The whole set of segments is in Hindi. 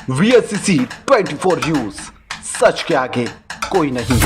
VSCC 24 न्यूज, सच के आगे कोई नहीं।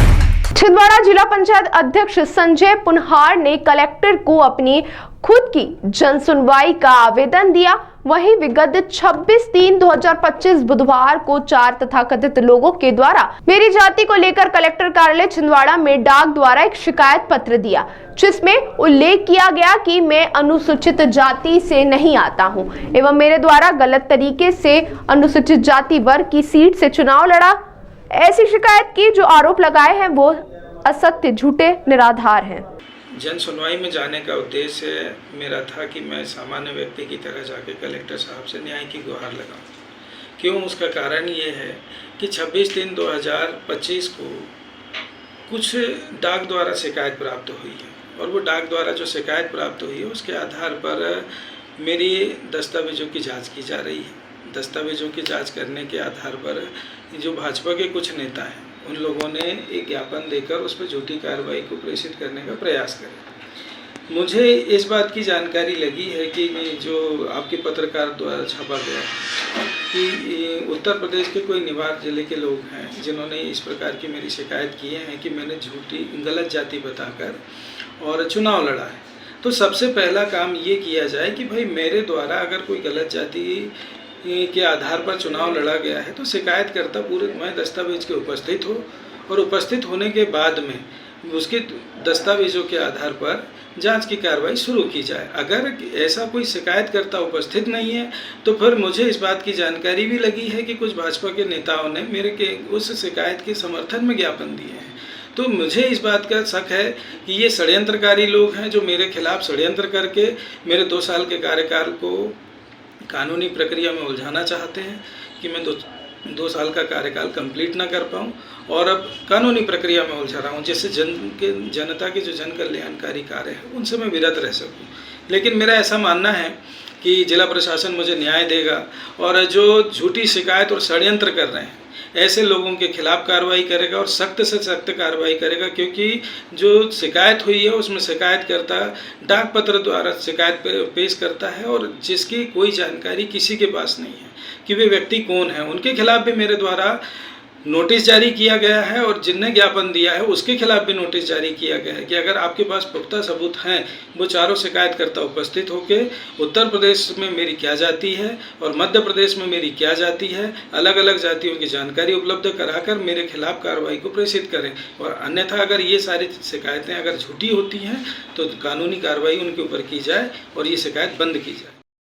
छिंदवाड़ा जिला पंचायत अध्यक्ष संजय पुनहार ने कलेक्टर को अपनी खुद की जन सुनवाई का आवेदन दिया। वहीं विगत 26/3/2025 बुधवार को 4 तथाकथित लोगों के द्वारा मेरी जाति को लेकर कलेक्टर कार्यालय छिंदवाड़ा में डाक द्वारा एक शिकायत पत्र दिया, जिसमें उल्लेख किया गया कि मैं अनुसूचित जाति से नहीं आता हूं एवं मेरे द्वारा गलत तरीके से अनुसूचित जाति वर्ग की सीट से चुनाव लड़ा। ऐसी शिकायत की जो आरोप लगाए हैं वो असत्य, झूठे, निराधार हैं। जन सुनवाई में जाने का उद्देश्य मेरा था कि मैं सामान्य व्यक्ति की तरह जाके कलेक्टर साहब से न्याय की गुहार लगाऊं। क्यों? उसका कारण ये है कि 26/3/2025 को कुछ डाक द्वारा शिकायत प्राप्त हुई है और वो डाक द्वारा जो शिकायत प्राप्त हुई है उसके आधार पर मेरी दस्तावेज़ों की जांच की जा रही है। दस्तावेज़ों की जांच करने के आधार पर जो भाजपा के कुछ नेता हैं उन लोगों ने एक ज्ञापन देकर उस पर झूठी कार्रवाई को प्रेषित करने का प्रयास करा। मुझे इस बात की जानकारी लगी है कि जो आपके पत्रकार द्वारा छापा गया कि उत्तर प्रदेश के कोई निवार जिले के लोग हैं जिन्होंने इस प्रकार की मेरी शिकायत की है कि मैंने झूठी गलत जाति बताकर और चुनाव लड़ा है। तो सबसे पहला काम ये किया जाए कि भाई मेरे द्वारा अगर कोई गलत जाति के आधार पर चुनाव लड़ा गया है तो शिकायतकर्ता पूरे मैं दस्तावेज के उपस्थित हो और उपस्थित होने के बाद में उसके दस्तावेजों के आधार पर जांच की कार्रवाई शुरू की जाए। अगर ऐसा कोई शिकायतकर्ता उपस्थित नहीं है तो फिर मुझे इस बात की जानकारी भी लगी है कि कुछ भाजपा के नेताओं ने मेरे के उस शिकायत के समर्थन में ज्ञापन दिए हैं। तो मुझे इस बात का शक है कि ये षड्यंत्रकारी लोग हैं जो मेरे खिलाफ षड्यंत्र करके मेरे 2 साल के कार्यकाल को कानूनी प्रक्रिया में उलझाना चाहते हैं कि मैं 2 साल का कार्यकाल कंप्लीट ना कर पाऊँ और अब कानूनी प्रक्रिया में उलझा रहा हूँ, जिससे जनता के जो जन कल्याणकारी कार्य है उनसे मैं विरत रह सकूँ। लेकिन मेरा ऐसा मानना है कि जिला प्रशासन मुझे न्याय देगा और जो झूठी शिकायत और षड्यंत्र कर रहे हैं ऐसे लोगों के खिलाफ कार्रवाई करेगा और सख्त से सख्त कार्रवाई करेगा, क्योंकि जो शिकायत हुई है उसमें शिकायतकर्ता डाक पत्र द्वारा शिकायत पेश करता है और जिसकी कोई जानकारी किसी के पास नहीं है कि वे व्यक्ति कौन है। उनके खिलाफ भी मेरे द्वारा नोटिस जारी किया गया है और जिनने ज्ञापन दिया है उसके खिलाफ भी नोटिस जारी किया गया है कि अगर आपके पास पुख्ता सबूत हैं वो चारों शिकायतकर्ता उपस्थित होकर उत्तर प्रदेश में मेरी क्या जाति है और मध्य प्रदेश में मेरी क्या जाति है, अलग अलग जातियों की जानकारी उपलब्ध कराकर मेरे खिलाफ कार्रवाई को प्रेषित करें। और अन्यथा अगर ये सारी शिकायतें अगर झूठी होती हैं तो कानूनी कार्रवाई उनके ऊपर की जाए और ये शिकायत बंद की जाए।